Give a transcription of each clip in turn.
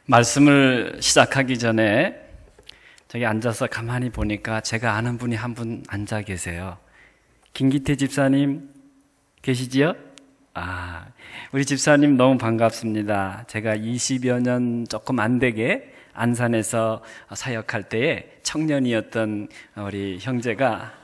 말씀을 시작하기 전에 저기 앉아서 가만히 보니까 제가 아는 분이 한 분 앉아 계세요. 김기태 집사님 계시지요? 우리 집사님 너무 반갑습니다. 제가 20여 년 조금 안 되게 안산에서 사역할 때에 청년이었던 우리 형제가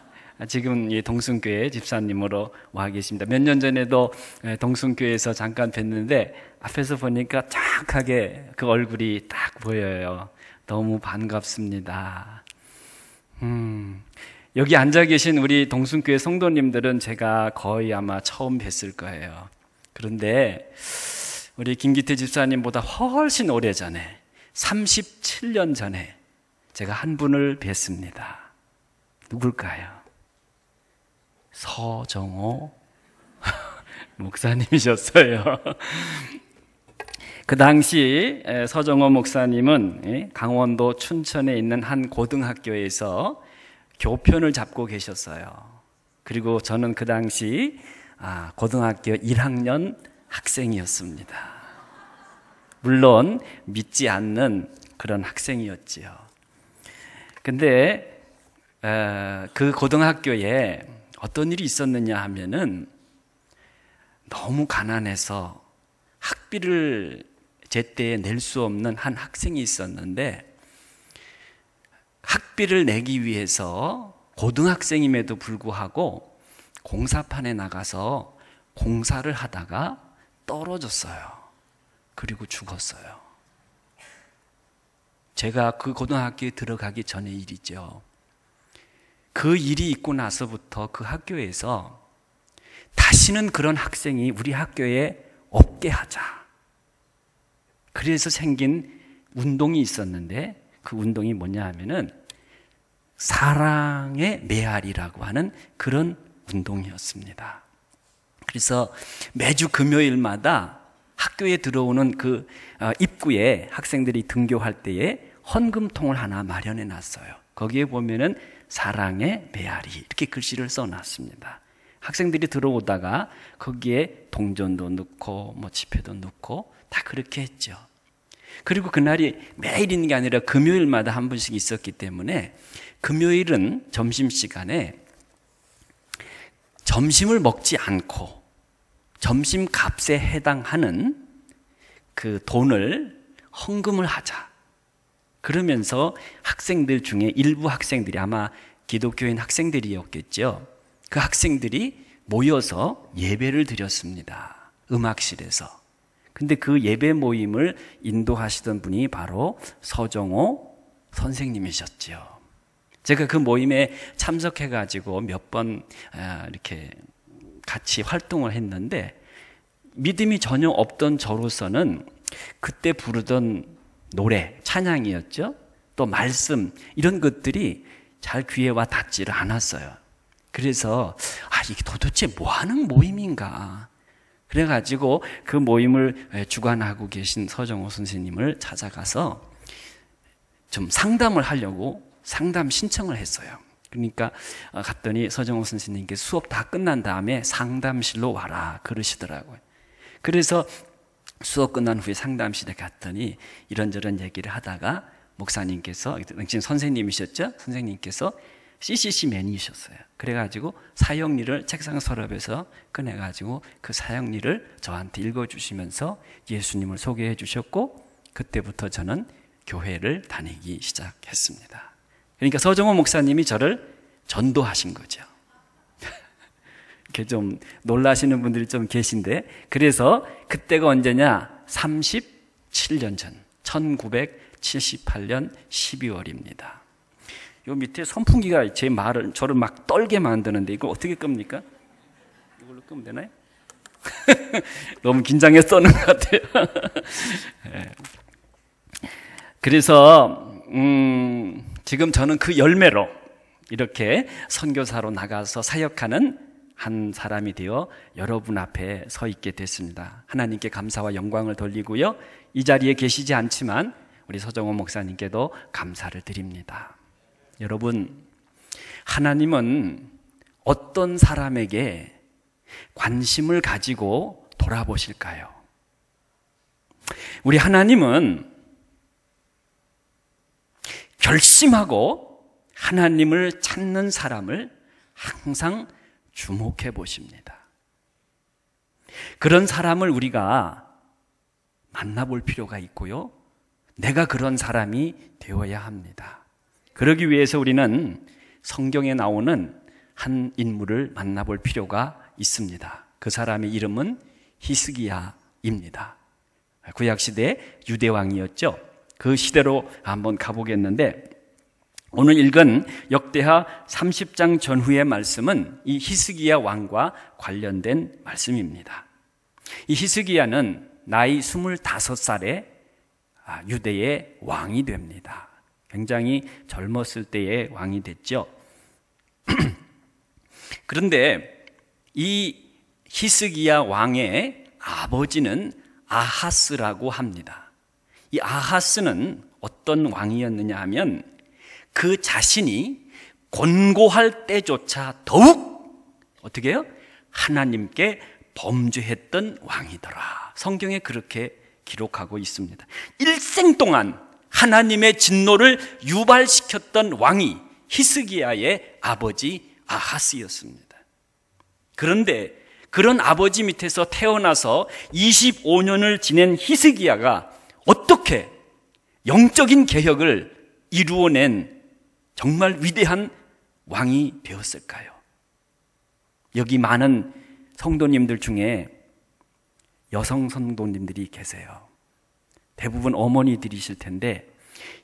지금 이 동순교회 집사님으로 와 계십니다. 몇 년 전에도 동순교회에서 잠깐 뵀는데 앞에서 보니까 정확하게 그 얼굴이 딱 보여요. 너무 반갑습니다. 여기 앉아 계신 우리 동순교회 성도님들은 제가 거의 아마 처음 뵀을 거예요. 그런데 우리 김기태 집사님보다 훨씬 오래전에 37년 전에 제가 한 분을 뵀습니다. 누굴까요? 서정호 목사님이셨어요. 그 당시 서정호 목사님은 강원도 춘천에 있는 한 고등학교에서 교편을 잡고 계셨어요. 그리고 저는 그 당시 고등학교 1학년 학생이었습니다. 물론 믿지 않는 그런 학생이었지요. 근데 그 고등학교에 어떤 일이 있었느냐 하면은 너무 가난해서 학비를 제때에 낼 수 없는 한 학생이 있었는데 학비를 내기 위해서 고등학생임에도 불구하고 공사판에 나가서 공사를 하다가 떨어졌어요. 그리고 죽었어요. 제가 그 고등학교에 들어가기 전의 일이죠. 그 일이 있고 나서부터 그 학교에서 다시는 그런 학생이 우리 학교에 없게 하자. 그래서 생긴 운동이 있었는데 그 운동이 뭐냐 하면은 사랑의 메아리라고 하는 그런 운동이었습니다. 그래서 매주 금요일마다 학교에 들어오는 그 입구에 학생들이 등교할 때에 헌금통을 하나 마련해 놨어요. 거기에 보면은 사랑의 메아리 이렇게 글씨를 써놨습니다. 학생들이 들어오다가 거기에 동전도 넣고 지폐도 넣고 다 그렇게 했죠. 그리고 그날이 매일 있는 게 아니라 금요일마다 한 번씩 있었기 때문에 금요일은 점심시간에 점심을 먹지 않고 점심값에 해당하는 그 돈을 헌금을 하자. 그러면서 학생들 중에 일부 학생들이 아마 기독교인 학생들이었겠죠. 그 학생들이 모여서 예배를 드렸습니다. 음악실에서. 근데 그 예배 모임을 인도하시던 분이 바로 서정호 선생님이셨죠. 제가 그 모임에 참석해가지고 몇 번 이렇게 같이 활동을 했는데 믿음이 전혀 없던 저로서는 그때 부르던 노래, 찬양이었죠. 또 말씀 이런 것들이 잘 귀에 와 닿지를 않았어요. 그래서 이게 도대체 뭐 하는 모임인가? 그래가지고 그 모임을 주관하고 계신 서정호 선생님을 찾아가서 좀 상담을 하려고 상담 신청을 했어요. 그러니까 갔더니 서정호 선생님께 수업 다 끝난 다음에 상담실로 와라 그러시더라고요. 그래서 수업 끝난 후에 상담실에 갔더니 이런저런 얘기를 하다가 목사님께서, 지금 선생님이셨죠? 선생님께서 CCC 맨이셨어요. 그래가지고 사형리를 책상 서랍에서 꺼내가지고 그 사형리를 저한테 읽어주시면서 예수님을 소개해 주셨고 그때부터 저는 교회를 다니기 시작했습니다. 그러니까 서정호 목사님이 저를 전도하신 거죠. 이렇게 좀 놀라시는 분들이 좀 계신데 그래서 그때가 언제냐? 37년 전 1978년 12월입니다. 요 밑에 선풍기가 저를 막 떨게 만드는데 이걸 어떻게 끕니까? 이걸로 끄면 되나요? 너무 긴장해서 떠는 것 같아요. 네. 그래서 지금 저는 그 열매로 이렇게 선교사로 나가서 사역하는 한 사람이 되어 여러분 앞에 서 있게 됐습니다. 하나님께 감사와 영광을 돌리고요. 이 자리에 계시지 않지만 우리 서정호 목사님께도 감사를 드립니다. 여러분, 하나님은 어떤 사람에게 관심을 가지고 돌아보실까요? 우리 하나님은 결심하고 하나님을 찾는 사람을 항상 주목해 보십니다. 그런 사람을 우리가 만나볼 필요가 있고요. 내가 그런 사람이 되어야 합니다. 그러기 위해서 우리는 성경에 나오는 한 인물을 만나볼 필요가 있습니다. 그 사람의 이름은 히스기야입니다. 구약시대 유대왕이었죠. 그 시대로 한번 가보겠는데, 오늘 읽은 역대하 30장 전후의 말씀은 이 히스기야 왕과 관련된 말씀입니다. 이 히스기야는 나이 25살에 유대의 왕이 됩니다. 굉장히 젊었을 때의 왕이 됐죠. 그런데 이 히스기야 왕의 아버지는 아하스라고 합니다. 이 아하스는 어떤 왕이었느냐 하면 그 자신이 권고할 때조차 더욱 어떻게 해요? 하나님께 범죄했던 왕이더라. 성경에 그렇게 기록하고 있습니다. 일생 동안 하나님의 진노를 유발시켰던 왕이 히스기야의 아버지 아하스였습니다. 그런데 그런 아버지 밑에서 태어나서 25년을 지낸 히스기야가 어떻게 영적인 개혁을 이루어낸 정말 위대한 왕이 되었을까요? 여기 많은 성도님들 중에 여성 성도님들이 계세요. 대부분 어머니들이실 텐데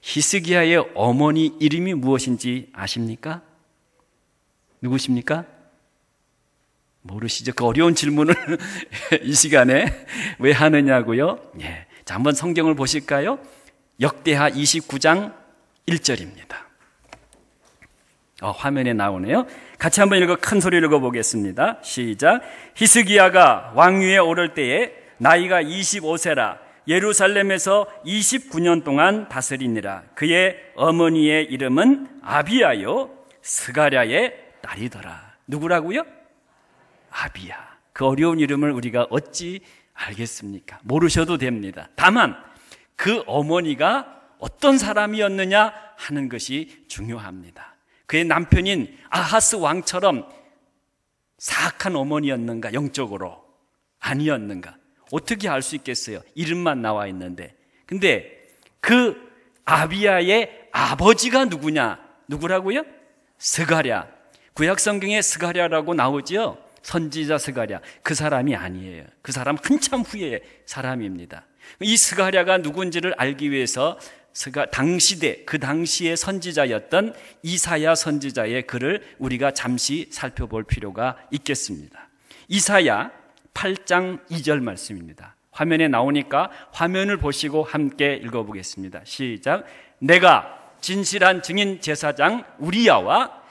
히스기야의 어머니 이름이 무엇인지 아십니까? 누구십니까? 모르시죠? 그 어려운 질문을 이 시간에 왜 하느냐고요? 예. 자, 한번 성경을 보실까요? 역대하 29장 1절입니다. 화면에 나오네요. 같이 한번 큰 소리로 읽어보겠습니다. 시작. 히스기야가 왕위에 오를 때에 나이가 25세라 예루살렘에서 29년 동안 다스리니라. 그의 어머니의 이름은 아비야요 스가랴의 딸이더라. 누구라고요? 아비야. 그 어려운 이름을 우리가 어찌 알겠습니까? 모르셔도 됩니다. 다만 그 어머니가 어떤 사람이었느냐 하는 것이 중요합니다. 그의 남편인 아하스 왕처럼 사악한 어머니였는가? 영적으로 아니었는가? 어떻게 알 수 있겠어요? 이름만 나와 있는데. 근데 그 아비야의 아버지가 누구냐? 누구라고요? 스가랴. 구약 성경에 스가랴라고 나오죠. 선지자 스가랴. 그 사람이 아니에요. 그 사람 한참 후의 사람입니다. 이 스가랴가 누군지를 알기 위해서 그 당시의 선지자였던 이사야 선지자의 글을 우리가 잠시 살펴볼 필요가 있겠습니다. 이사야 8장 2절 말씀입니다. 화면에 나오니까 화면을 보시고 함께 읽어보겠습니다. 시작. 내가 진실한 증인 제사장 우리야와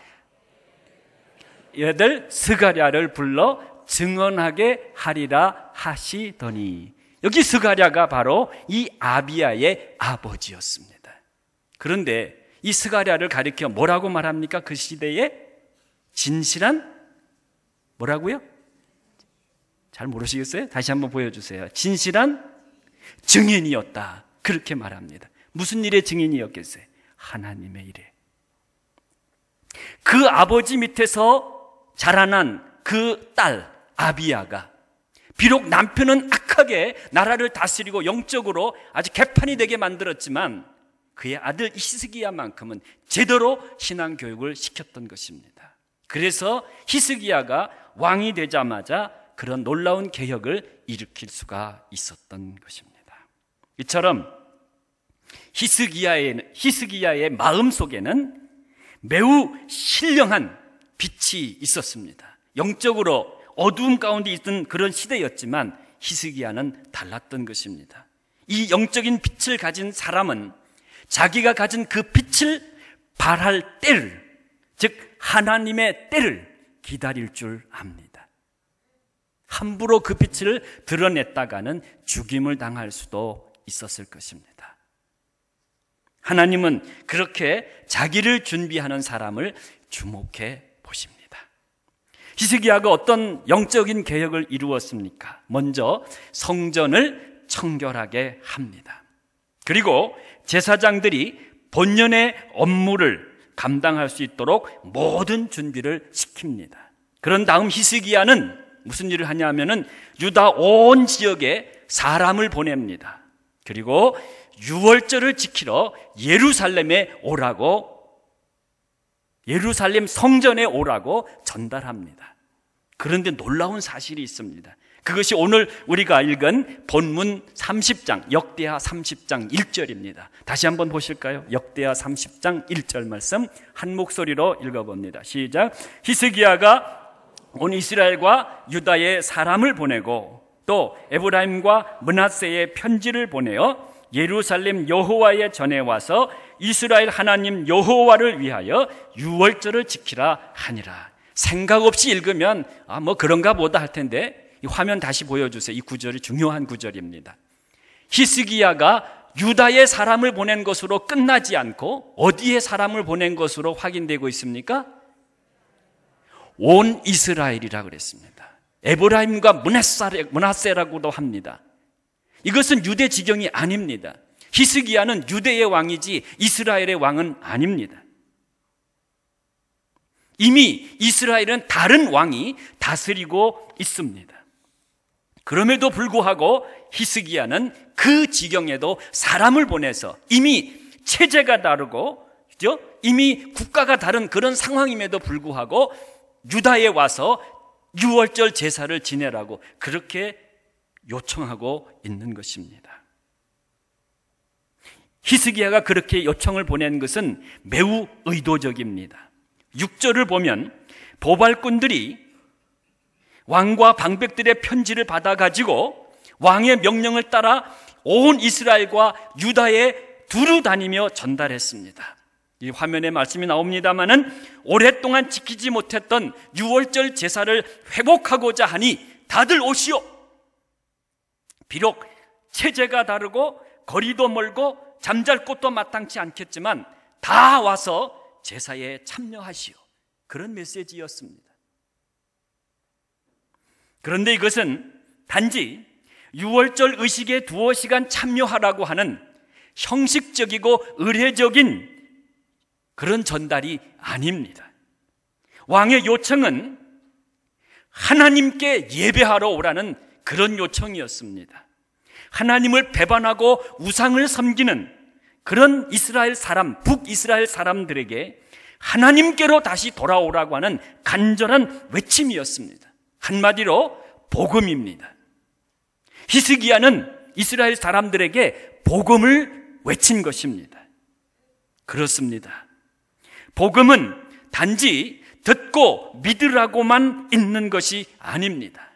얘들 스가랴를 불러 증언하게 하리라 하시더니, 여기 스가랴가 바로 이 아비야의 아버지였습니다. 그런데 이 스가랴를 가리켜 뭐라고 말합니까? 그 시대에 진실한 뭐라고요? 잘 모르시겠어요? 다시 한번 보여주세요. 진실한 증인이었다. 그렇게 말합니다. 무슨 일의 증인이었겠어요? 하나님의 일에. 그 아버지 밑에서 자라난 그 딸 아비야가 비록 남편은 악하게 나라를 다스리고 영적으로 아주 개판이 되게 만들었지만 그의 아들 히스기야만큼은 제대로 신앙교육을 시켰던 것입니다. 그래서 히스기야가 왕이 되자마자 그런 놀라운 개혁을 일으킬 수가 있었던 것입니다. 이처럼 히스기야의 마음 속에는 매우 신령한 빛이 있었습니다. 영적으로 어두움 가운데 있던 그런 시대였지만 히스기야는 달랐던 것입니다. 이 영적인 빛을 가진 사람은 자기가 가진 그 빛을 발할 때를, 즉 하나님의 때를 기다릴 줄 압니다. 함부로 그 빛을 드러냈다가는 죽임을 당할 수도 있었을 것입니다. 하나님은 그렇게 자기를 준비하는 사람을 주목해 보십니다. 히스기야가 어떤 영적인 개혁을 이루었습니까? 먼저 성전을 청결하게 합니다. 그리고 제사장들이 본연의 업무를 감당할 수 있도록 모든 준비를 시킵니다. 그런 다음 히스기야는 무슨 일을 하냐면은 유다 온 지역에 사람을 보냅니다. 그리고 유월절을 지키러 예루살렘에 오라고, 예루살렘 성전에 오라고 전달합니다. 그런데 놀라운 사실이 있습니다. 그것이 오늘 우리가 읽은 본문 30장, 역대하 30장 1절입니다. 다시 한번 보실까요? 역대하 30장 1절 말씀 한 목소리로 읽어봅니다. 시작. 히스기야가 온 이스라엘과 유다의 사람을 보내고 또 에브라임과 므낫세의 편지를 보내어 예루살렘 여호와의 전에 와서 이스라엘 하나님 여호와를 위하여 유월절을 지키라 하니라. 생각 없이 읽으면 뭐 그런가 보다 할 텐데 이 화면 다시 보여주세요. 이 구절이 중요한 구절입니다. 히스기야가 유다의 사람을 보낸 것으로 끝나지 않고 어디에 사람을 보낸 것으로 확인되고 있습니까? 온 이스라엘이라 그랬습니다. 에브라임과 므낫세라고도 합니다. 이것은 유대 지경이 아닙니다. 히스기야는 유대의 왕이지 이스라엘의 왕은 아닙니다. 이미 이스라엘은 다른 왕이 다스리고 있습니다. 그럼에도 불구하고 히스기야는 그 지경에도 사람을 보내서 이미 체제가 다르고 이미 국가가 다른 그런 상황임에도 불구하고 유다에 와서 유월절 제사를 지내라고 그렇게 요청하고 있는 것입니다. 히스기야가 그렇게 요청을 보낸 것은 매우 의도적입니다. 6절을 보면 보발꾼들이 왕과 방백들의 편지를 받아가지고 왕의 명령을 따라 온 이스라엘과 유다에 두루 다니며 전달했습니다. 이 화면에 말씀이 나옵니다마는 오랫동안 지키지 못했던 유월절 제사를 회복하고자 하니 다들 오시오. 비록 체제가 다르고 거리도 멀고 잠잘 곳도 마땅치 않겠지만 다 와서 제사에 참여하시오. 그런 메시지였습니다. 그런데 이것은 단지 유월절 의식에 두어 시간 참여하라고 하는 형식적이고 의례적인 그런 전달이 아닙니다. 왕의 요청은 하나님께 예배하러 오라는 그런 요청이었습니다. 하나님을 배반하고 우상을 섬기는 그런 이스라엘 사람, 북이스라엘 사람들에게 하나님께로 다시 돌아오라고 하는 간절한 외침이었습니다. 한마디로 복음입니다. 히스기야는 이스라엘 사람들에게 복음을 외친 것입니다. 그렇습니다. 복음은 단지 듣고 믿으라고만 있는 것이 아닙니다.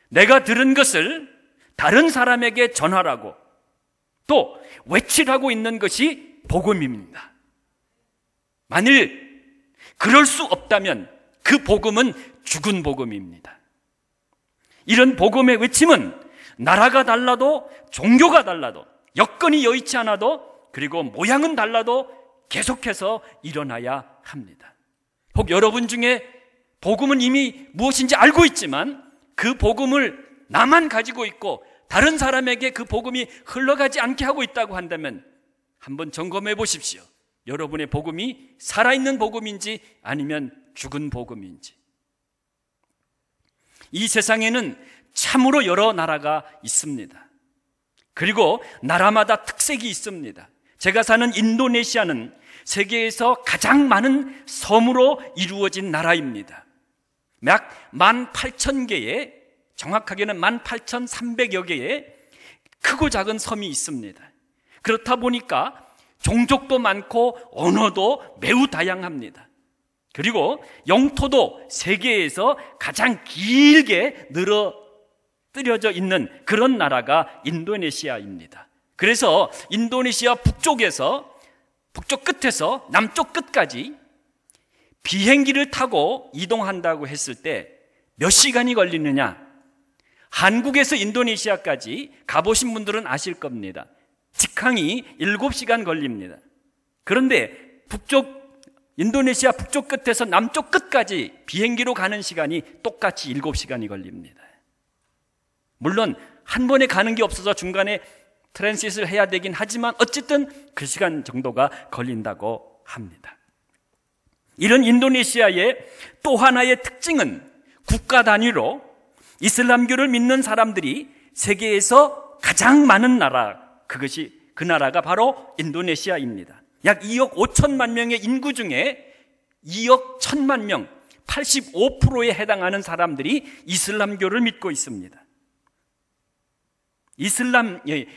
내가 들은 것을 다른 사람에게 전하라고 또 외치라고 있는 것이 복음입니다. 만일 그럴 수 없다면 그 복음은 죽은 복음입니다. 이런 복음의 외침은 나라가 달라도 종교가 달라도 여건이 여의치 않아도 그리고 모양은 달라도 계속해서 일어나야 합니다. 혹 여러분 중에 복음은 이미 무엇인지 알고 있지만 그 복음을 나만 가지고 있고 다른 사람에게 그 복음이 흘러가지 않게 하고 있다고 한다면 한번 점검해 보십시오. 여러분의 복음이 살아있는 복음인지 아니면 죽은 복음인지. 이 세상에는 참으로 여러 나라가 있습니다. 그리고 나라마다 특색이 있습니다. 제가 사는 인도네시아는 세계에서 가장 많은 섬으로 이루어진 나라입니다. 약 18,000개의, 정확하게는 18,300여 개의 크고 작은 섬이 있습니다. 그렇다 보니까 종족도 많고 언어도 매우 다양합니다. 그리고 영토도 세계에서 가장 길게 늘어뜨려져 있는 그런 나라가 인도네시아입니다. 그래서 인도네시아 북쪽 끝에서 남쪽 끝까지 비행기를 타고 이동한다고 했을 때 몇 시간이 걸리느냐? 한국에서 인도네시아까지 가보신 분들은 아실 겁니다. 직항이 7시간 걸립니다. 그런데 인도네시아 북쪽 끝에서 남쪽 끝까지 비행기로 가는 시간이 똑같이 7시간이 걸립니다. 물론 한 번에 가는 게 없어서 중간에 트랜짓을 해야 되긴 하지만 어쨌든 그 시간 정도가 걸린다고 합니다. 이런 인도네시아의 또 하나의 특징은 국가 단위로 이슬람교를 믿는 사람들이 세계에서 가장 많은 나라, 그 나라가 바로 인도네시아입니다. 약 2억 5천만 명의 인구 중에 2억 1천만 명, 85%에 해당하는 사람들이 이슬람교를 믿고 있습니다.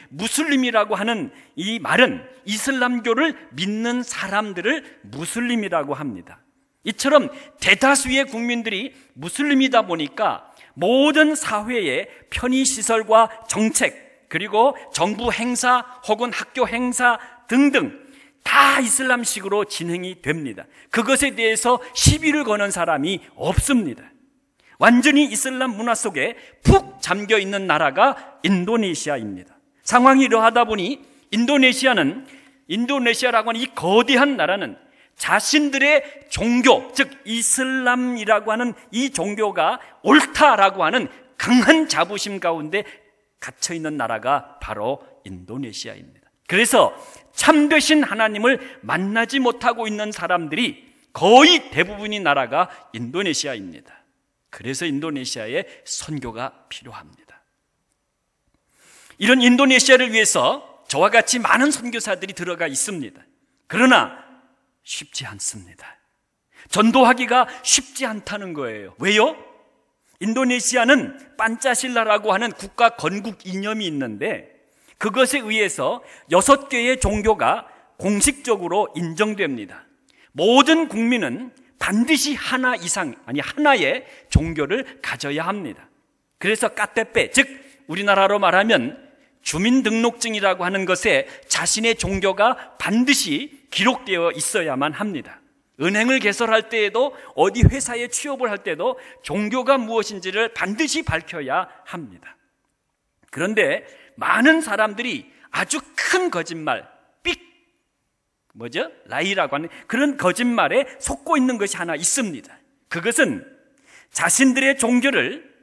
무슬림이라고 하는 이 말은 이슬람교를 믿는 사람들을 무슬림이라고 합니다. 이처럼 대다수의 국민들이 무슬림이다 보니까 모든 사회의 편의시설과 정책, 그리고 정부 행사 혹은 학교 행사 등등 다 이슬람식으로 진행이 됩니다. 그것에 대해서 시비를 거는 사람이 없습니다. 완전히 이슬람 문화 속에 푹 잠겨 있는 나라가 인도네시아입니다. 상황이 이러하다 보니 인도네시아라고 하는 이 거대한 나라는 자신들의 종교, 즉 이슬람이라고 하는 이 종교가 옳다라고 하는 강한 자부심 가운데 갇혀 있는 나라가 바로 인도네시아입니다. 그래서 참되신 하나님을 만나지 못하고 있는 사람들이 거의 대부분의 나라가 인도네시아입니다. 그래서 인도네시아에 선교가 필요합니다. 이런 인도네시아를 위해서 저와 같이 많은 선교사들이 들어가 있습니다. 그러나 쉽지 않습니다. 전도하기가 쉽지 않다는 거예요. 왜요? 인도네시아는 판짜실라라고 하는 국가 건국 이념이 있는데 그것에 의해서 6개의 종교가 공식적으로 인정됩니다. 모든 국민은 반드시 하나 이상, 하나의 종교를 가져야 합니다. 그래서 까테페, 즉 우리나라로 말하면 주민등록증이라고 하는 것에 자신의 종교가 반드시 기록되어 있어야만 합니다. 은행을 개설할 때에도 어디 회사에 취업을 할 때도 종교가 무엇인지를 반드시 밝혀야 합니다. 그런데 많은 사람들이 아주 큰 거짓말, 라이라고 하는 그런 거짓말에 속고 있는 것이 하나 있습니다. 그것은 자신들의 종교를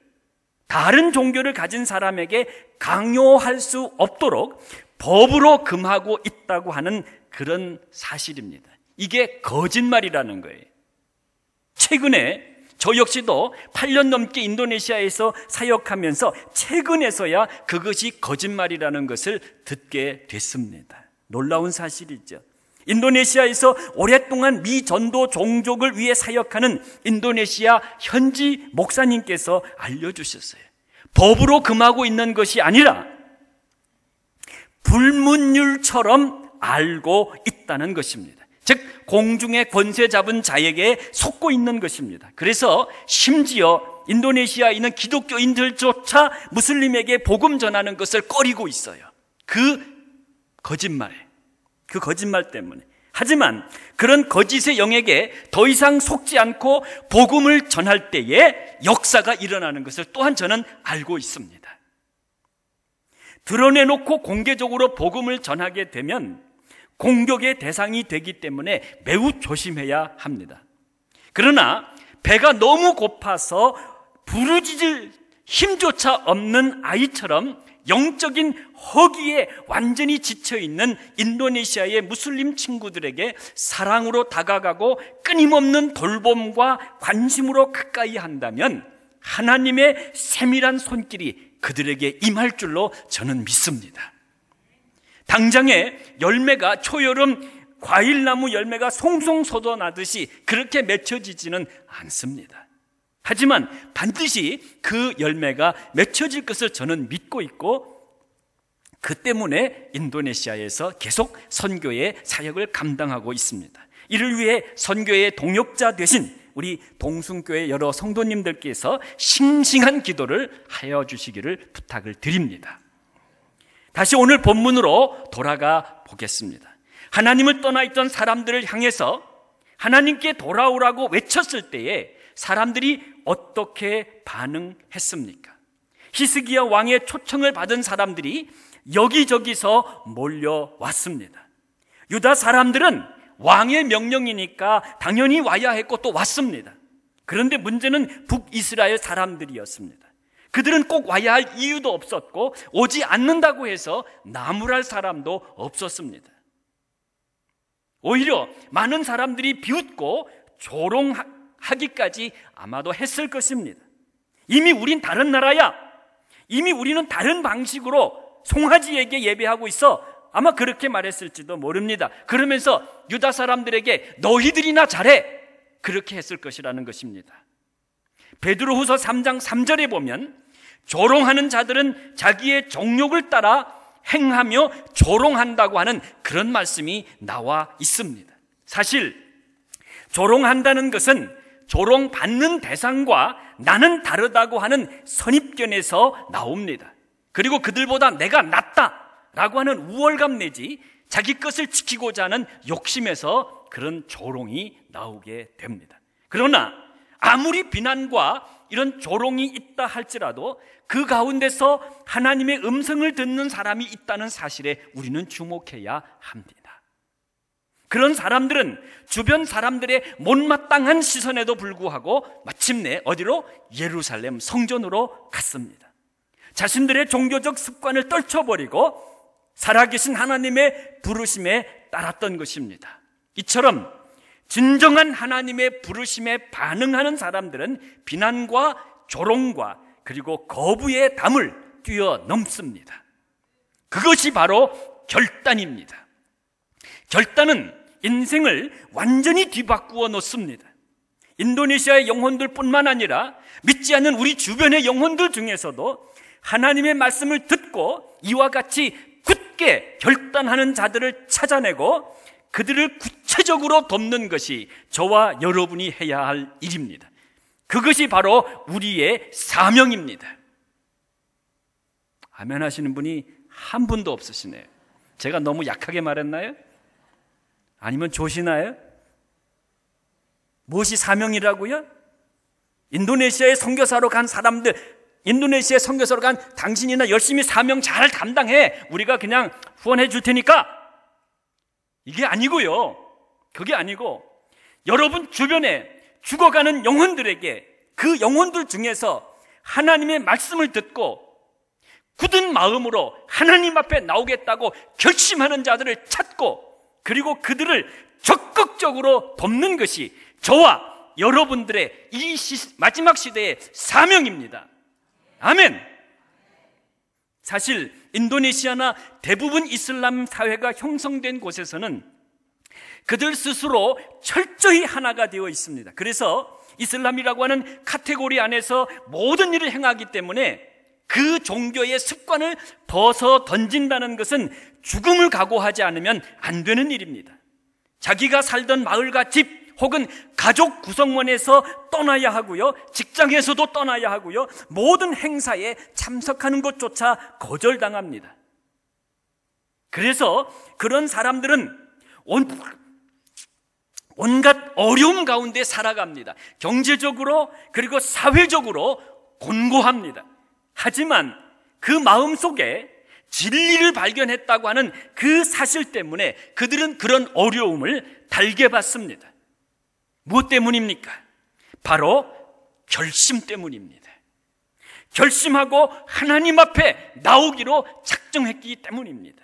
다른 종교를 가진 사람에게 강요할 수 없도록 법으로 금하고 있다고 하는 그런 사실입니다. 이게 거짓말이라는 거예요. 최근에 저 역시도 8년 넘게 인도네시아에서 사역하면서 최근에서야 그것이 거짓말이라는 것을 듣게 됐습니다. 놀라운 사실이죠. 인도네시아에서 오랫동안 미전도 종족을 위해 사역하는 인도네시아 현지 목사님께서 알려주셨어요. 법으로 금하고 있는 것이 아니라 불문율처럼 알고 있다는 것입니다. 즉 공중의 권세 잡은 자에게 속고 있는 것입니다. 그래서 심지어 인도네시아에 있는 기독교인들조차 무슬림에게 복음 전하는 것을 꺼리고 있어요. 그 거짓말 때문에. 하지만 그런 거짓의 영에게 더 이상 속지 않고 복음을 전할 때에 역사가 일어나는 것을 또한 저는 알고 있습니다. 드러내놓고 공개적으로 복음을 전하게 되면 공격의 대상이 되기 때문에 매우 조심해야 합니다. 그러나 배가 너무 고파서 부르짖을 힘조차 없는 아이처럼 영적인 허기에 완전히 지쳐있는 인도네시아의 무슬림 친구들에게 사랑으로 다가가고 끊임없는 돌봄과 관심으로 가까이 한다면 하나님의 세밀한 손길이 그들에게 임할 줄로 저는 믿습니다. 당장에 열매가 초여름 과일나무 열매가 송송 솟아나듯이 그렇게 맺혀지지는 않습니다. 하지만 반드시 그 열매가 맺혀질 것을 저는 믿고 있고 그 때문에 인도네시아에서 계속 선교의 사역을 감당하고 있습니다. 이를 위해 선교의 동역자 되신 우리 동순교회 여러 성도님들께서 싱싱한 기도를 하여 주시기를 부탁을 드립니다. 다시 오늘 본문으로 돌아가 보겠습니다. 하나님을 떠나 있던 사람들을 향해서 하나님께 돌아오라고 외쳤을 때에 사람들이 어떻게 반응했습니까? 히스기야 왕의 초청을 받은 사람들이 여기저기서 몰려왔습니다. 유다 사람들은 왕의 명령이니까 당연히 와야 했고 또 왔습니다. 그런데 문제는 북이스라엘 사람들이었습니다. 그들은 꼭 와야 할 이유도 없었고 오지 않는다고 해서 나무랄 사람도 없었습니다. 오히려 많은 사람들이 비웃고 조롱하기까지 아마도 했을 것입니다. 이미 우린 다른 나라야, 이미 우리는 다른 방식으로 송아지에게 예배하고 있어, 아마 그렇게 말했을지도 모릅니다. 그러면서 유다 사람들에게 너희들이나 잘해, 그렇게 했을 것이라는 것입니다. 베드로후서 3장 3절에 보면 조롱하는 자들은 자기의 정욕을 따라 행하며 조롱한다고 하는 그런 말씀이 나와 있습니다. 사실 조롱한다는 것은 조롱받는 대상과 나는 다르다고 하는 선입견에서 나옵니다. 그리고 그들보다 내가 낫다라고 하는 우월감 내지 자기 것을 지키고자 하는 욕심에서 그런 조롱이 나오게 됩니다. 그러나 아무리 비난과 이런 조롱이 있다 할지라도 그 가운데서 하나님의 음성을 듣는 사람이 있다는 사실에 우리는 주목해야 합니다. 그런 사람들은 주변 사람들의 못마땅한 시선에도 불구하고 마침내 어디로? 예루살렘 성전으로 갔습니다. 자신들의 종교적 습관을 떨쳐버리고 살아계신 하나님의 부르심에 따랐던 것입니다. 이처럼 진정한 하나님의 부르심에 반응하는 사람들은 비난과 조롱과 그리고 거부의 담을 뛰어넘습니다. 그것이 바로 결단입니다. 결단은 인생을 완전히 뒤바꾸어 놓습니다. 인도네시아의 영혼들 뿐만 아니라 믿지 않는 우리 주변의 영혼들 중에서도 하나님의 말씀을 듣고 이와 같이 굳게 결단하는 자들을 찾아내고 그들을 구체적으로 돕는 것이 저와 여러분이 해야 할 일입니다. 그것이 바로 우리의 사명입니다. 아멘 하시는 분이 한 분도 없으시네요. 제가 너무 약하게 말했나요? 아니면 조시나요? 무엇이 사명이라고요? 인도네시아에 선교사로 간 사람들, 인도네시아에 선교사로 간 당신이나 열심히 사명 잘 담당해, 우리가 그냥 후원해 줄 테니까, 이게 아니고요. 그게 아니고 여러분 주변에 죽어가는 영혼들에게 그 영혼들 중에서 하나님의 말씀을 듣고 굳은 마음으로 하나님 앞에 나오겠다고 결심하는 자들을 찾고 그리고 그들을 적극적으로 돕는 것이 저와 여러분들의 이 마지막 시대의 사명입니다. 아멘. 사실 인도네시아나 대부분 이슬람 사회가 형성된 곳에서는 그들 스스로 철저히 하나가 되어 있습니다. 그래서 이슬람이라고 하는 카테고리 안에서 모든 일을 행하기 때문에 그 종교의 습관을 벗어 던진다는 것은 죽음을 각오하지 않으면 안 되는 일입니다. 자기가 살던 마을과 집 혹은 가족 구성원에서 떠나야 하고요, 직장에서도 떠나야 하고요, 모든 행사에 참석하는 것조차 거절당합니다. 그래서 그런 사람들은 온갖 어려움 가운데 살아갑니다. 경제적으로 그리고 사회적으로 곤고합니다. 하지만 그 마음속에 진리를 발견했다고 하는 그 사실 때문에 그들은 그런 어려움을 달게 받습니다. 무엇 때문입니까? 바로 결심 때문입니다. 결심하고 하나님 앞에 나오기로 작정했기 때문입니다.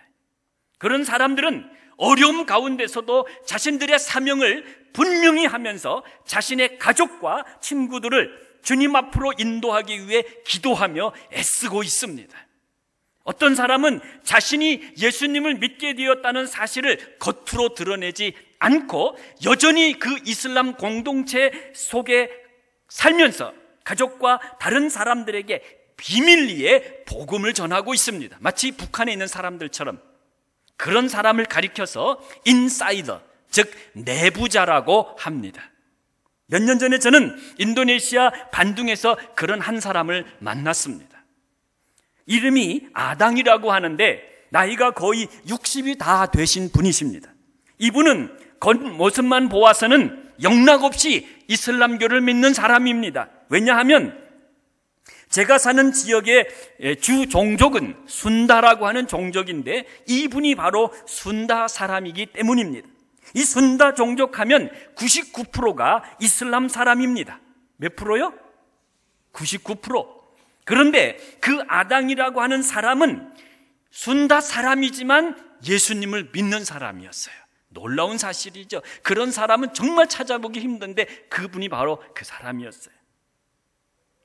그런 사람들은 어려움 가운데서도 자신들의 사명을 분명히 하면서 자신의 가족과 친구들을 주님 앞으로 인도하기 위해 기도하며 애쓰고 있습니다. 어떤 사람은 자신이 예수님을 믿게 되었다는 사실을 겉으로 드러내지 않고 여전히 그 이슬람 공동체 속에 살면서 가족과 다른 사람들에게 비밀리에 복음을 전하고 있습니다. 마치 북한에 있는 사람들처럼. 그런 사람을 가리켜서 인사이더, 즉 내부자라고 합니다. 몇 년 전에 저는 인도네시아 반둥에서 그런 한 사람을 만났습니다. 이름이 아당이라고 하는데 나이가 거의 60이 다 되신 분이십니다. 이분은 겉모습만 보아서는 영락없이 이슬람교를 믿는 사람입니다. 왜냐하면 제가 사는 지역의 주 종족은 순다라고 하는 종족인데 이분이 바로 순다 사람이기 때문입니다. 이 순다 종족하면 99%가 이슬람 사람입니다. 몇 프로요? 99%. 그런데 그 아당이라고 하는 사람은 순다 사람이지만 예수님을 믿는 사람이었어요. 놀라운 사실이죠. 그런 사람은 정말 찾아보기 힘든데 그분이 바로 그 사람이었어요.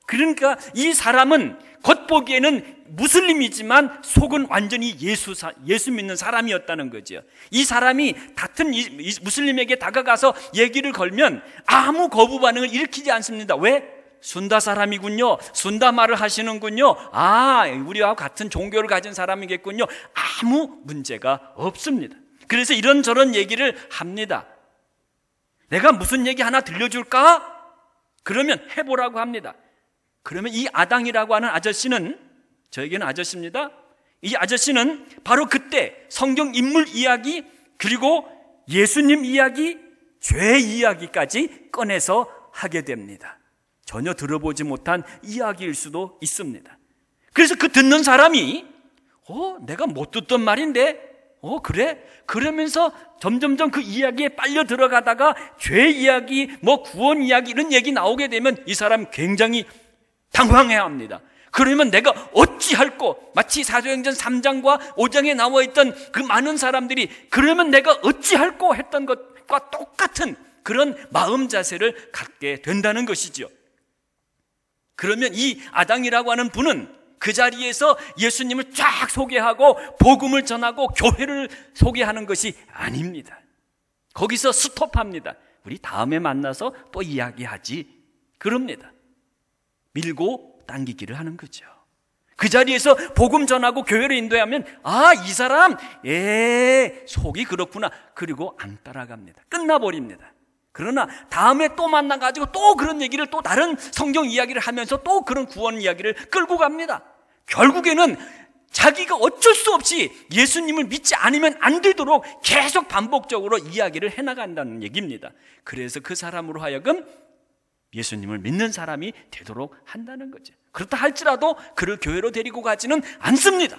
그러니까 이 사람은 겉보기에는 무슬림이지만 속은 완전히 예수 믿는 사람이었다는 거죠. 이 사람이 같은 이 무슬림에게 다가가서 얘기를 걸면 아무 거부 반응을 일으키지 않습니다. 왜? 순다 사람이군요. 순다 말을 하시는군요. 우리와 같은 종교를 가진 사람이겠군요. 아무 문제가 없습니다. 그래서 이런저런 얘기를 합니다. 내가 무슨 얘기 하나 들려줄까? 그러면 해보라고 합니다. 그러면 이 아당이라고 하는 아저씨는, 저에게는 아저씨입니다. 이 아저씨는 바로 그때 성경 인물 이야기, 그리고 예수님 이야기, 죄 이야기까지 꺼내서 하게 됩니다. 전혀 들어보지 못한 이야기일 수도 있습니다. 그래서 그 듣는 사람이 내가 못 듣던 말인데 그래? 그러면서 점점점 그 이야기에 빨려 들어가다가 죄 이야기, 구원 이야기 이런 얘기 나오게 되면 이 사람 굉장히 당황해야 합니다. 그러면 내가 어찌할꼬? 마치 사도행전 3장과 5장에 나와 있던 그 많은 사람들이 그러면 내가 어찌할꼬 했던 것과 똑같은 그런 마음 자세를 갖게 된다는 것이죠. 그러면 이 아당이라고 하는 분은 그 자리에서 예수님을 쫙 소개하고 복음을 전하고 교회를 소개하는 것이 아닙니다. 거기서 스톱합니다. 우리 다음에 만나서 또 이야기하지. 그럽니다. 밀고 당기기를 하는 거죠. 그 자리에서 복음 전하고 교회를 인도하면 이 사람 속이 그렇구나. 그리고 안 따라갑니다. 끝나버립니다. 그러나 다음에 또 만나가지고 또 그런 얘기를, 또 다른 성경 이야기를 하면서 또 그런 구원 이야기를 끌고 갑니다. 결국에는 자기가 어쩔 수 없이 예수님을 믿지 않으면 안 되도록 계속 반복적으로 이야기를 해나간다는 얘기입니다. 그래서 그 사람으로 하여금 예수님을 믿는 사람이 되도록 한다는 거죠. 그렇다 할지라도 그를 교회로 데리고 가지는 않습니다.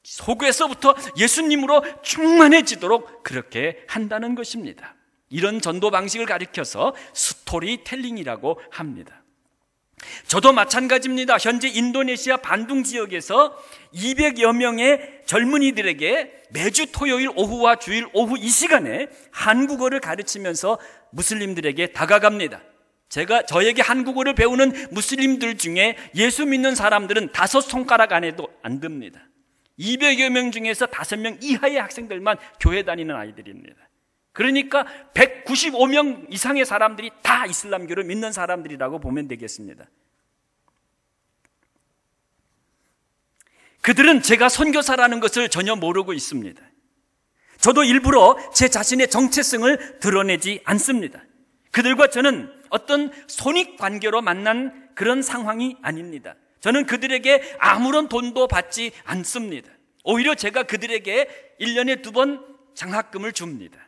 속에서부터 예수님으로 충만해지도록 그렇게 한다는 것입니다. 이런 전도 방식을 가리켜서 스토리텔링이라고 합니다. 저도 마찬가지입니다. 현재 인도네시아 반둥 지역에서 200여 명의 젊은이들에게 매주 토요일 오후와 주일 오후 이 시간에 한국어를 가르치면서 무슬림들에게 다가갑니다. 저에게 한국어를 배우는 무슬림들 중에 예수 믿는 사람들은 5손가락 안에도 안 듭니다. 200여 명 중에서 5명 이하의 학생들만 교회 다니는 아이들입니다. 그러니까 195명 이상의 사람들이 다 이슬람교를 믿는 사람들이라고 보면 되겠습니다. 그들은 제가 선교사라는 것을 전혀 모르고 있습니다. 저도 일부러 제 자신의 정체성을 드러내지 않습니다. 그들과 저는 어떤 손익관계로 만난 그런 상황이 아닙니다. 저는 그들에게 아무런 돈도 받지 않습니다. 오히려 제가 그들에게 1년에 2번 장학금을 줍니다.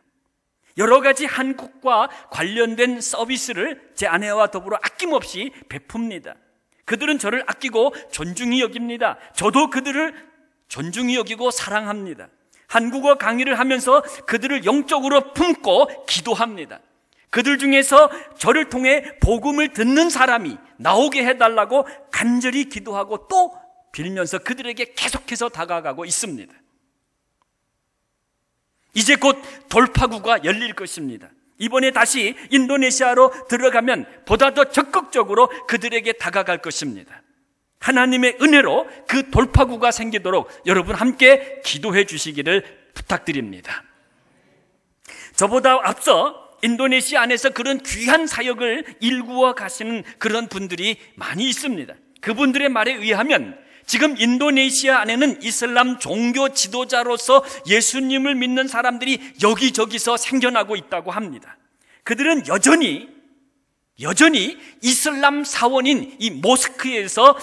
여러 가지 한국과 관련된 서비스를 제 아내와 더불어 아낌없이 베풉니다. 그들은 저를 아끼고 존중히 여깁니다. 저도 그들을 존중히 여기고 사랑합니다. 한국어 강의를 하면서 그들을 영적으로 품고 기도합니다. 그들 중에서 저를 통해 복음을 듣는 사람이 나오게 해달라고 간절히 기도하고 또 빌면서 그들에게 계속해서 다가가고 있습니다. 이제 곧 돌파구가 열릴 것입니다. 이번에 다시 인도네시아로 들어가면 보다 더 적극적으로 그들에게 다가갈 것입니다. 하나님의 은혜로 그 돌파구가 생기도록 여러분 함께 기도해 주시기를 부탁드립니다. 저보다 앞서 인도네시아 안에서 그런 귀한 사역을 일구어 가시는 그런 분들이 많이 있습니다. 그분들의 말에 의하면 지금 인도네시아 안에는 이슬람 종교 지도자로서 예수님을 믿는 사람들이 여기저기서 생겨나고 있다고 합니다. 그들은 여전히 이슬람 사원인 이 모스크에서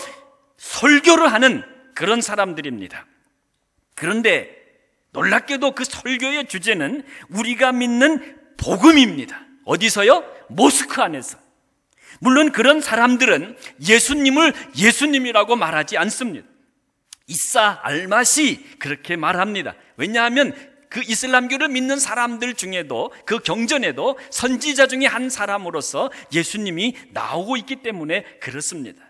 설교를 하는 그런 사람들입니다. 그런데 놀랍게도 그 설교의 주제는 우리가 믿는 복음입니다. 어디서요? 모스크 안에서. 물론 그런 사람들은 예수님을 예수님이라고 말하지 않습니다. 이사 알마시 그렇게 말합니다. 왜냐하면 그 이슬람교를 믿는 사람들 중에도 그 경전에도 선지자 중에 한 사람으로서 예수님이 나오고 있기 때문에 그렇습니다.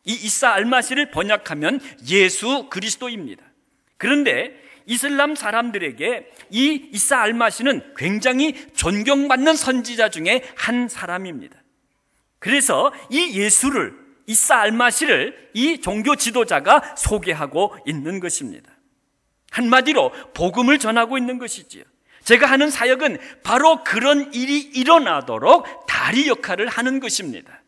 이 이사 알마시를 번역하면 예수 그리스도입니다. 그런데 이슬람 사람들에게 이 이사 알마시는 굉장히 존경받는 선지자 중에 한 사람입니다. 그래서 이 예수를, 이사 알마시를 이 종교 지도자가 소개하고 있는 것입니다. 한마디로 복음을 전하고 있는 것이지요. 제가 하는 사역은 바로 그런 일이 일어나도록 다리 역할을 하는 것입니다.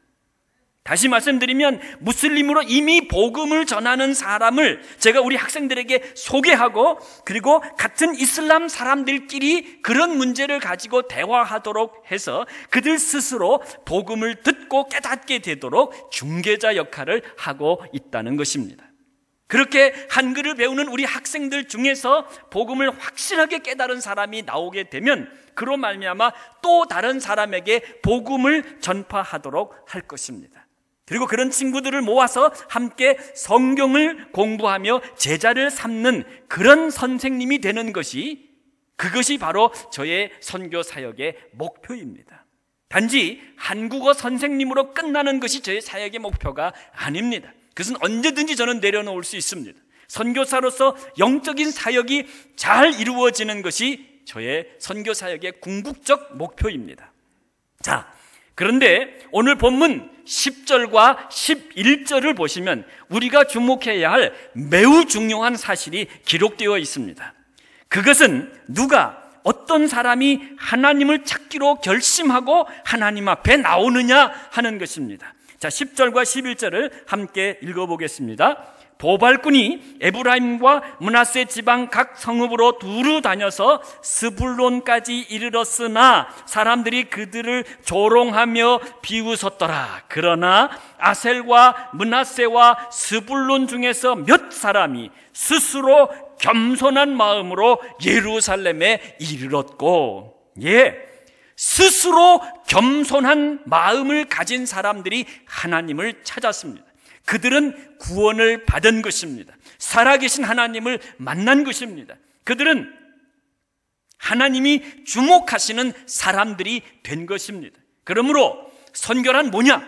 다시 말씀드리면 무슬림으로 이미 복음을 전하는 사람을 제가 우리 학생들에게 소개하고, 그리고 같은 이슬람 사람들끼리 그런 문제를 가지고 대화하도록 해서 그들 스스로 복음을 듣고 깨닫게 되도록 중개자 역할을 하고 있다는 것입니다. 그렇게 한글을 배우는 우리 학생들 중에서 복음을 확실하게 깨달은 사람이 나오게 되면 그로 말미암아 또 다른 사람에게 복음을 전파하도록 할 것입니다. 그리고 그런 친구들을 모아서 함께 성경을 공부하며 제자를 삼는 그런 선생님이 되는 것이, 그것이 바로 저의 선교 사역의 목표입니다. 단지 한국어 선생님으로 끝나는 것이 저의 사역의 목표가 아닙니다. 그것은 언제든지 저는 내려놓을 수 있습니다. 선교사로서 영적인 사역이 잘 이루어지는 것이 저의 선교 사역의 궁극적 목표입니다. 자, 그런데 오늘 본문 10절과 11절을 보시면 우리가 주목해야 할 매우 중요한 사실이 기록되어 있습니다. 그것은 누가, 어떤 사람이 하나님을 찾기로 결심하고 하나님 앞에 나오느냐 하는 것입니다. 자, 10절과 11절을 함께 읽어보겠습니다. 보발꾼이 에브라임과 므낫세 지방 각 성읍으로 두루 다녀서 스불론까지 이르렀으나 사람들이 그들을 조롱하며 비웃었더라. 그러나 아셀과 므낫세와 스불론 중에서 몇 사람이 스스로 겸손한 마음으로 예루살렘에 이르렀고, 스스로 겸손한 마음을 가진 사람들이 하나님을 찾았습니다. 그들은 구원을 받은 것입니다. 살아계신 하나님을 만난 것입니다. 그들은 하나님이 주목하시는 사람들이 된 것입니다. 그러므로 선교란 뭐냐?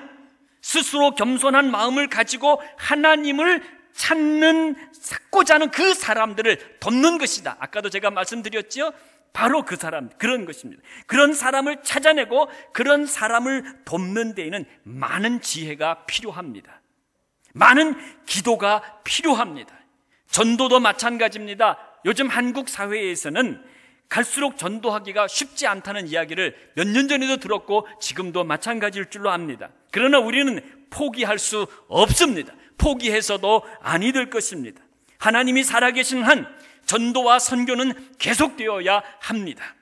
스스로 겸손한 마음을 가지고 하나님을 찾고자 하는 그 사람들을 돕는 것이다. 아까도 제가 말씀드렸죠? 바로 그 사람, 그런 것입니다. 그런 사람을 찾아내고 그런 사람을 돕는 데에는 많은 지혜가 필요합니다. 많은 기도가 필요합니다. 전도도 마찬가지입니다. 요즘 한국 사회에서는 갈수록 전도하기가 쉽지 않다는 이야기를 몇 년 전에도 들었고 지금도 마찬가지일 줄로 압니다. 그러나 우리는 포기할 수 없습니다. 포기해서도 아니 될 것입니다. 하나님이 살아계신 한 전도와 선교는 계속되어야 합니다.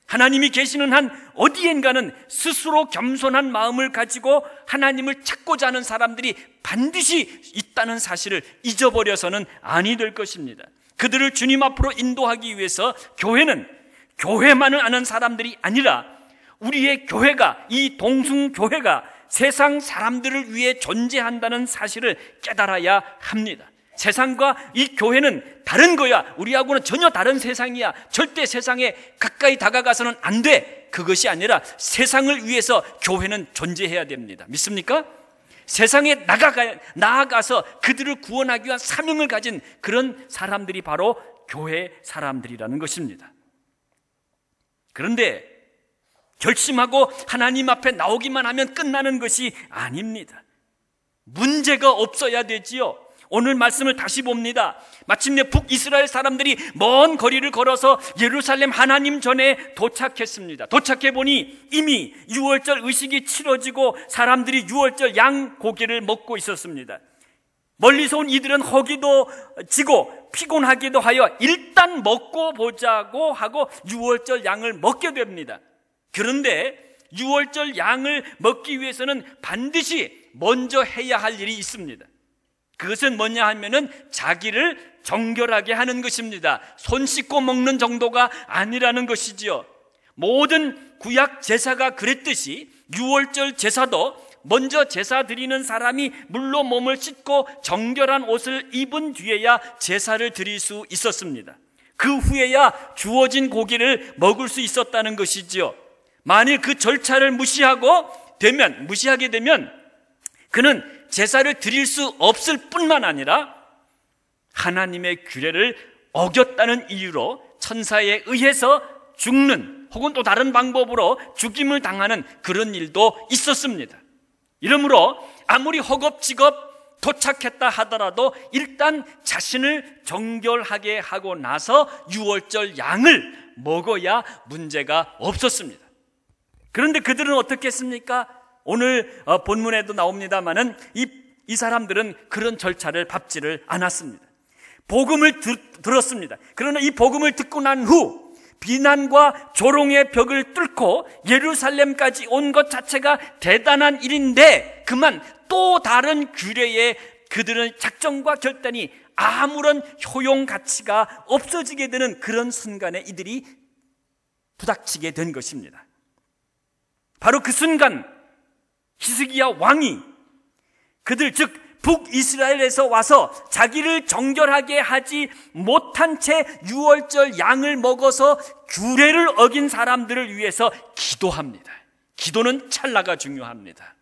하나님이 계시는 한 어디엔가는 스스로 겸손한 마음을 가지고 하나님을 찾고자 하는 사람들이 반드시 있다는 사실을 잊어버려서는 아니 될 것입니다. 그들을 주님 앞으로 인도하기 위해서 교회는 교회만을 아는 사람들이 아니라 우리의 교회가, 이 동숭교회가 세상 사람들을 위해 존재한다는 사실을 깨달아야 합니다. 세상과 이 교회는 다른 거야. 우리하고는 전혀 다른 세상이야. 절대 세상에 가까이 다가가서는 안 돼. 그것이 아니라 세상을 위해서 교회는 존재해야 됩니다. 믿습니까? 세상에 나아가서 그들을 구원하기 위한 사명을 가진 그런 사람들이 바로 교회 사람들이라는 것입니다. 그런데 결심하고 하나님 앞에 나오기만 하면 끝나는 것이 아닙니다. 문제가 없어야 되지요. 오늘 말씀을 다시 봅니다. 마침내 북이스라엘 사람들이 먼 거리를 걸어서 예루살렘 하나님 전에 도착했습니다. 도착해 보니 이미 유월절 의식이 치러지고 사람들이 유월절 양 고기를 먹고 있었습니다. 멀리서 온 이들은 허기도 지고 피곤하기도 하여 일단 먹고 보자고 하고 유월절 양을 먹게 됩니다. 그런데 유월절 양을 먹기 위해서는 반드시 먼저 해야 할 일이 있습니다. 그것은 뭐냐 하면은 자기를 정결하게 하는 것입니다. 손 씻고 먹는 정도가 아니라는 것이지요. 모든 구약 제사가 그랬듯이 유월절 제사도 먼저 제사 드리는 사람이 물로 몸을 씻고 정결한 옷을 입은 뒤에야 제사를 드릴 수 있었습니다. 그 후에야 주어진 고기를 먹을 수 있었다는 것이지요. 만일 그 절차를 무시하게 되면 그는 제사를 드릴 수 없을 뿐만 아니라 하나님의 규례를 어겼다는 이유로 천사에 의해서 죽는 혹은 또 다른 방법으로 죽임을 당하는 그런 일도 있었습니다. 이러므로 아무리 허겁지겁 도착했다 하더라도 일단 자신을 정결하게 하고 나서 유월절 양을 먹어야 문제가 없었습니다. 그런데 그들은 어떻게 했습니까? 오늘 본문에도 나옵니다마는 이 사람들은 그런 절차를 밟지를 않았습니다. 복음을 들었습니다. 그러나 이 복음을 듣고 난 후 비난과 조롱의 벽을 뚫고 예루살렘까지 온 것 자체가 대단한 일인데 그만 또 다른 규례에 그들은 작정과 결단이 아무런 효용 가치가 없어지게 되는 그런 순간에 이들이 부닥치게 된 것입니다. 바로 그 순간 히스기야 왕이 그들 즉 북이스라엘에서 와서 자기를 정결하게 하지 못한 채 유월절 양을 먹어서 규례를 어긴 사람들을 위해서 기도합니다. 기도는 찰나가 중요합니다.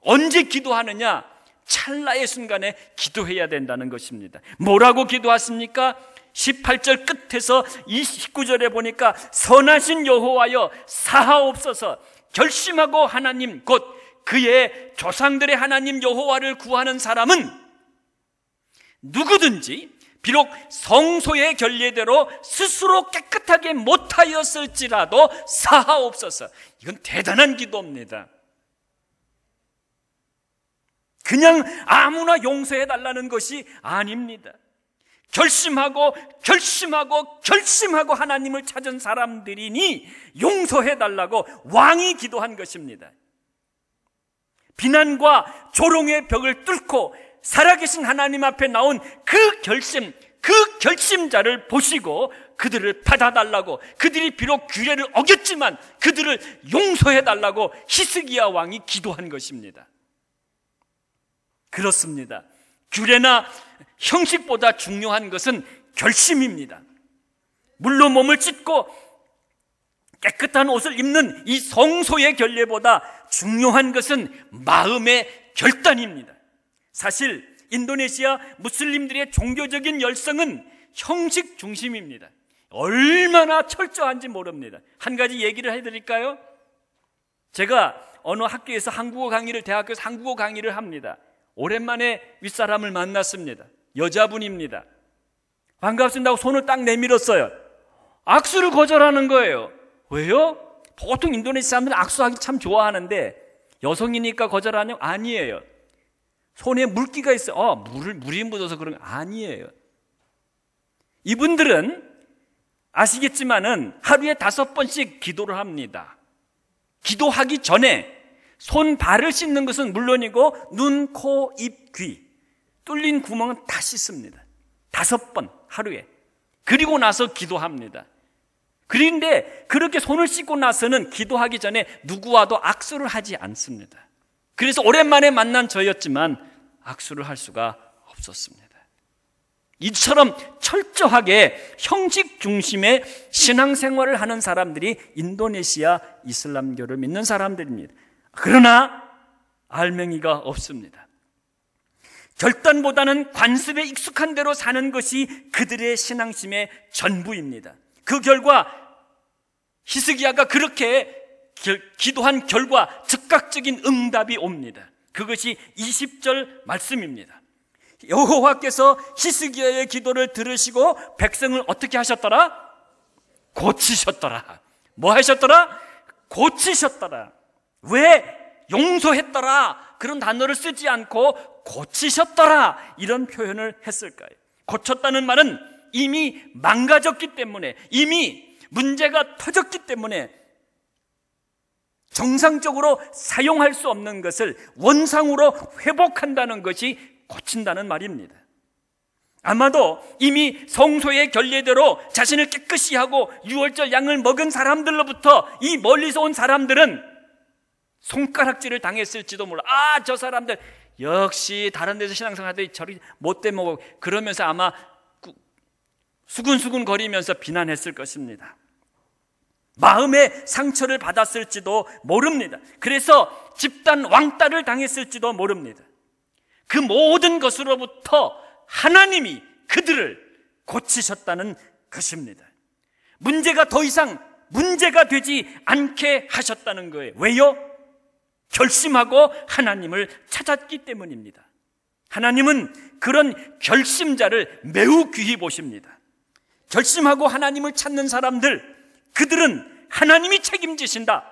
언제 기도하느냐? 찰나의 순간에 기도해야 된다는 것입니다. 뭐라고 기도하십니까? 18절 끝에서 19절에 보니까 선하신 여호와여 사하옵소서. 결심하고 하나님 곧 그의 조상들의 하나님 여호와를 구하는 사람은 누구든지 비록 성소의 결례대로 스스로 깨끗하게 못하였을지라도 사하옵소서. 이건 대단한 기도입니다. 그냥 아무나 용서해달라는 것이 아닙니다. 결심하고 하나님을 찾은 사람들이니 용서해달라고 왕이 기도한 것입니다. 비난과 조롱의 벽을 뚫고 살아계신 하나님 앞에 나온 그 결심자를 보시고 그들을 받아달라고, 그들이 비록 규례를 어겼지만 그들을 용서해달라고 히스기야 왕이 기도한 것입니다. 그렇습니다. 규례나 형식보다 중요한 것은 결심입니다. 물로 몸을 찢고 깨끗한 옷을 입는 이 성소의 결례보다 중요한 것은 마음의 결단입니다. 사실 인도네시아 무슬림들의 종교적인 열성은 형식 중심입니다. 얼마나 철저한지 모릅니다. 한 가지 얘기를 해드릴까요? 제가 어느 학교에서 대학교에서 한국어 강의를 합니다. 오랜만에 윗사람을 만났습니다. 여자분입니다. 반갑습니다 하고 손을 딱 내밀었어요. 악수를 거절하는 거예요. 왜요? 보통 인도네시아 사람들은 악수하기 참 좋아하는데 여성이니까 거절하냐고? 아니에요. 손에 물기가 있어요. 물이 묻어서 그런 거 아니에요. 이분들은 아시겠지만은 하루에 5번씩 기도를 합니다. 기도하기 전에 손, 발을 씻는 것은 물론이고 눈, 코, 입, 귀 뚫린 구멍은 다 씻습니다. 5번 하루에. 그리고 나서 기도합니다. 그런데 그렇게 손을 씻고 나서는 기도하기 전에 누구와도 악수를 하지 않습니다. 그래서 오랜만에 만난 저였지만 악수를 할 수가 없었습니다. 이처럼 철저하게 형식 중심의 신앙생활을 하는 사람들이 인도네시아 이슬람교를 믿는 사람들입니다. 그러나 알맹이가 없습니다. 결단보다는 관습에 익숙한 대로 사는 것이 그들의 신앙심의 전부입니다. 그 결과 히스기야가 그렇게 기도한 결과 즉각적인 응답이 옵니다. 그것이 20절 말씀입니다. 여호와께서 히스기야의 기도를 들으시고 백성을 어떻게 하셨더라? 고치셨더라. 뭐 하셨더라? 고치셨더라. 왜 용서했더라 그런 단어를 쓰지 않고 고치셨더라 이런 표현을 했을까요? 고쳤다는 말은 이미 망가졌기 때문에, 이미 문제가 터졌기 때문에 정상적으로 사용할 수 없는 것을 원상으로 회복한다는 것이 고친다는 말입니다. 아마도 이미 성소의 결례대로 자신을 깨끗이 하고 유월절 양을 먹은 사람들로부터 이 멀리서 온 사람들은 손가락질을 당했을지도 몰라. 저 사람들 역시 다른 데서 신앙생활 하더니 저리 못돼 먹어. 그러면서 아마 수근수근 거리면서 비난했을 것입니다. 마음의 상처를 받았을지도 모릅니다. 그래서 집단 왕따를 당했을지도 모릅니다. 그 모든 것으로부터 하나님이 그들을 고치셨다는 것입니다. 문제가 더 이상 문제가 되지 않게 하셨다는 거예요. 왜요? 결심하고 하나님을 찾았기 때문입니다. 하나님은 그런 결심자를 매우 귀히 보십니다. 결심하고 하나님을 찾는 사람들, 그들은 하나님이 책임지신다.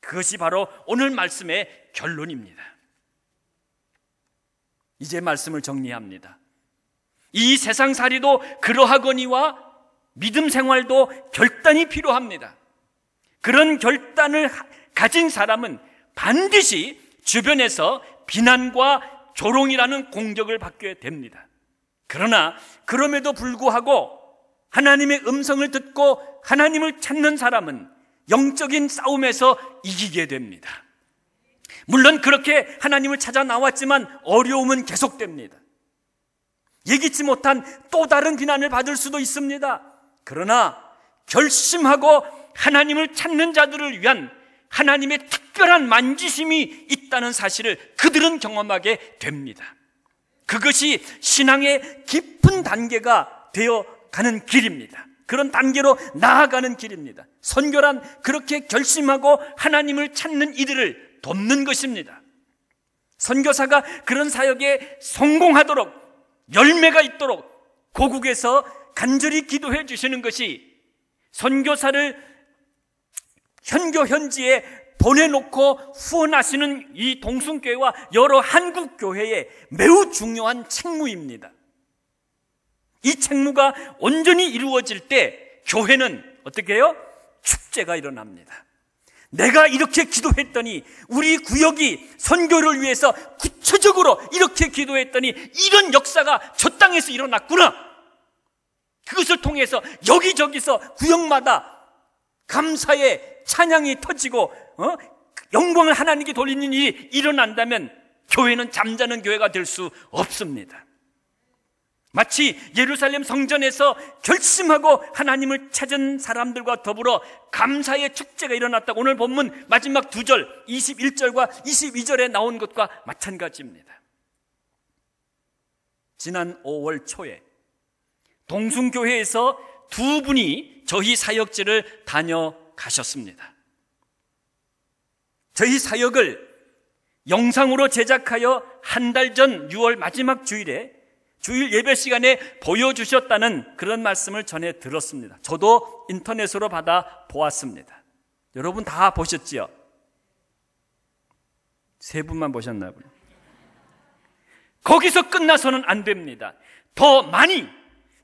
그것이 바로 오늘 말씀의 결론입니다. 이제 말씀을 정리합니다. 이 세상살이도 그러하거니와 믿음 생활도 결단이 필요합니다. 그런 결단을 가진 사람은 반드시 주변에서 비난과 조롱이라는 공격을 받게 됩니다. 그러나 그럼에도 불구하고 하나님의 음성을 듣고 하나님을 찾는 사람은 영적인 싸움에서 이기게 됩니다. 물론 그렇게 하나님을 찾아 나왔지만 어려움은 계속됩니다. 예기치 못한 또 다른 비난을 받을 수도 있습니다. 그러나 결심하고 하나님을 찾는 자들을 위한 하나님의 특별한 만지심이 있다는 사실을 그들은 경험하게 됩니다. 그것이 신앙의 깊은 단계가 되어가는 길입니다. 그런 단계로 나아가는 길입니다. 선교란 그렇게 결심하고 하나님을 찾는 이들을 돕는 것입니다. 선교사가 그런 사역에 성공하도록, 열매가 있도록 고국에서 간절히 기도해 주시는 것이 선교사를 현교 현지에 보내놓고 후원하시는 이 동순교회와 여러 한국교회의 매우 중요한 책무입니다. 이 책무가 온전히 이루어질 때 교회는 어떻게 해요? 축제가 일어납니다. 내가 이렇게 기도했더니 우리 구역이 선교를 위해서 구체적으로 이렇게 기도했더니 이런 역사가 저 땅에서 일어났구나. 그것을 통해서 여기저기서 구역마다 감사의 찬양이 터지고 영광을 하나님께 돌리는 일이 일어난다면 교회는 잠자는 교회가 될 수 없습니다. 마치 예루살렘 성전에서 결심하고 하나님을 찾은 사람들과 더불어 감사의 축제가 일어났다고 오늘 본문 마지막 2절 21절과 22절에 나온 것과 마찬가지입니다. 지난 5월 초에 동순교회에서 두 분이 저희 사역지를 다녀가셨습니다. 저희 사역을 영상으로 제작하여 한 달 전 6월 마지막 주일에 주일 예배 시간에 보여주셨다는 그런 말씀을 전해 들었습니다. 저도 인터넷으로 받아 보았습니다. 여러분 다 보셨지요? 세 분만 보셨나 보네요. 거기서 끝나서는 안 됩니다. 더 많이,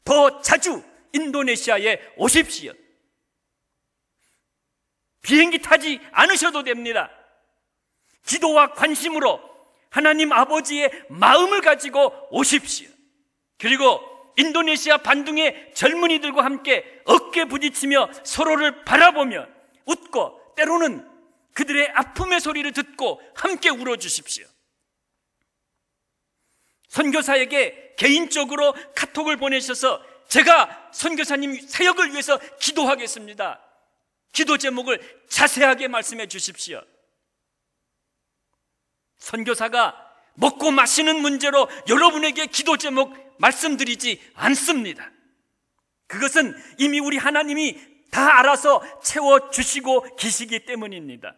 더 자주 인도네시아에 오십시오. 비행기 타지 않으셔도 됩니다. 기도와 관심으로 하나님 아버지의 마음을 가지고 오십시오. 그리고 인도네시아 반둥의 젊은이들과 함께 어깨 부딪히며 서로를 바라보며 웃고 때로는 그들의 아픔의 소리를 듣고 함께 울어주십시오. 선교사에게 개인적으로 카톡을 보내셔서 제가 선교사님 사역을 위해서 기도하겠습니다. 기도 제목을 자세하게 말씀해 주십시오. 선교사가 먹고 마시는 문제로 여러분에게 기도 제목 말씀드리지 않습니다. 그것은 이미 우리 하나님이 다 알아서 채워주시고 계시기 때문입니다.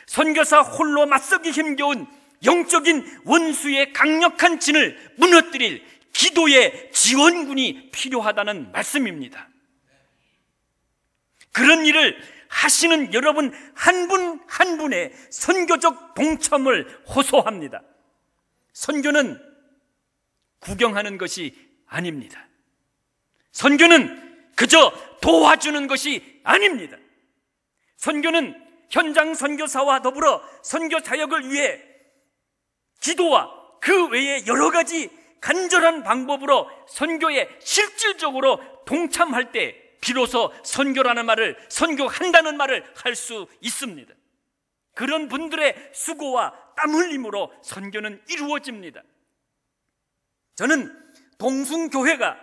선교사 홀로 맞서기 힘겨운 영적인 원수의 강력한 진을 무너뜨릴 기도의 지원군이 필요하다는 말씀입니다. 그런 일을 하시는 여러분 한 분 한 분의 선교적 동참을 호소합니다. 선교는 구경하는 것이 아닙니다. 선교는 그저 도와주는 것이 아닙니다. 선교는 현장 선교사와 더불어 선교 사역을 위해 기도와 그 외에 여러 가지 간절한 방법으로 선교에 실질적으로 동참할 때 비로소 선교라는 말을, 선교한다는 말을 할 수 있습니다. 그런 분들의 수고와 땀 흘림으로 선교는 이루어집니다. 저는 동순교회가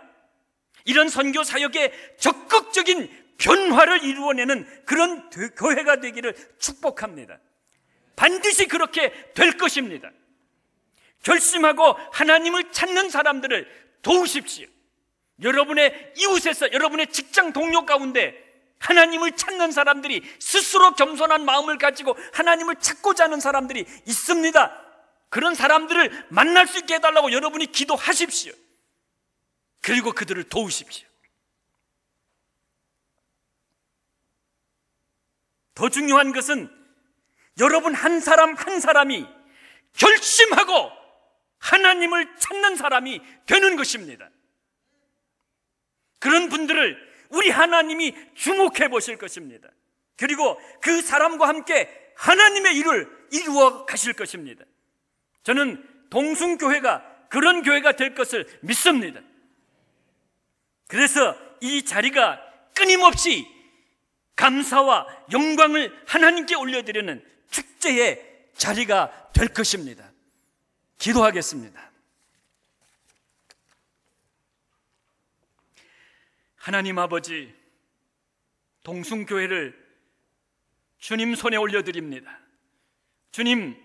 이런 선교 사역에 적극적인 변화를 이루어내는 그런 교회가 되기를 축복합니다. 반드시 그렇게 될 것입니다. 결심하고 하나님을 찾는 사람들을 도우십시오. 여러분의 이웃에서, 여러분의 직장 동료 가운데 하나님을 찾는 사람들이, 스스로 겸손한 마음을 가지고 하나님을 찾고자 하는 사람들이 있습니다. 그런 사람들을 만날 수 있게 해달라고 여러분이 기도하십시오. 그리고 그들을 도우십시오. 더 중요한 것은 여러분 한 사람 한 사람이 결심하고 하나님을 찾는 사람이 되는 것입니다. 그런 분들을 우리 하나님이 주목해 보실 것입니다. 그리고 그 사람과 함께 하나님의 일을 이루어 가실 것입니다. 저는 동순교회가 그런 교회가 될 것을 믿습니다. 그래서 이 자리가 끊임없이 감사와 영광을 하나님께 올려드리는 축제의 자리가 될 것입니다. 기도하겠습니다. 하나님 아버지, 동순교회를 주님 손에 올려드립니다. 주님,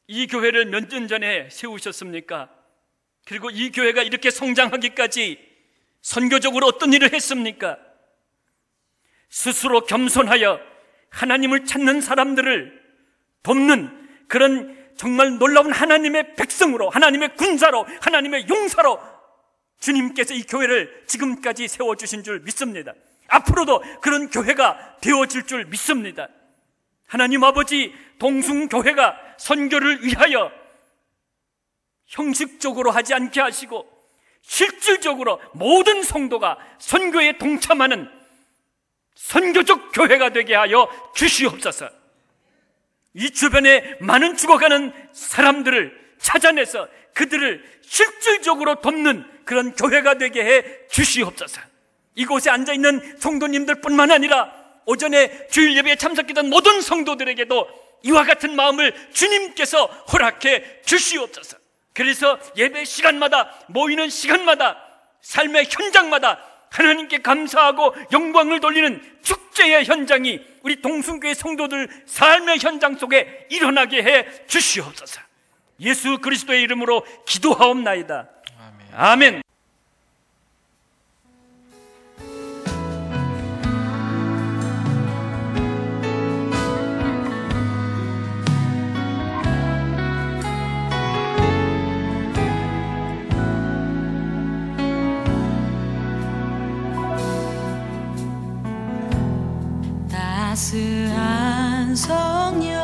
이 교회를 몇 년 전에 세우셨습니까? 그리고 이 교회가 이렇게 성장하기까지 선교적으로 어떤 일을 했습니까? 스스로 겸손하여 하나님을 찾는 사람들을 돕는 그런 정말 놀라운 하나님의 백성으로, 하나님의 군사로, 하나님의 용사로 주님께서 이 교회를 지금까지 세워주신 줄 믿습니다. 앞으로도 그런 교회가 되어질 줄 믿습니다. 하나님 아버지, 동순교회가 선교를 위하여 형식적으로 하지 않게 하시고 실질적으로 모든 성도가 선교에 동참하는 선교적 교회가 되게 하여 주시옵소서. 이 주변에 많은 죽어가는 사람들을 찾아내서 그들을 실질적으로 돕는 그런 교회가 되게 해 주시옵소서. 이곳에 앉아있는 성도님들 뿐만 아니라 오전에 주일 예배에 참석했던 모든 성도들에게도 이와 같은 마음을 주님께서 허락해 주시옵소서. 그래서 예배 시간마다, 모이는 시간마다, 삶의 현장마다 하나님께 감사하고 영광을 돌리는 축제의 현장이 우리 동순교회 성도들 삶의 현장 속에 일어나게 해 주시옵소서. 예수 그리스도의 이름으로 기도하옵나이다. 아멘. 따스한 성령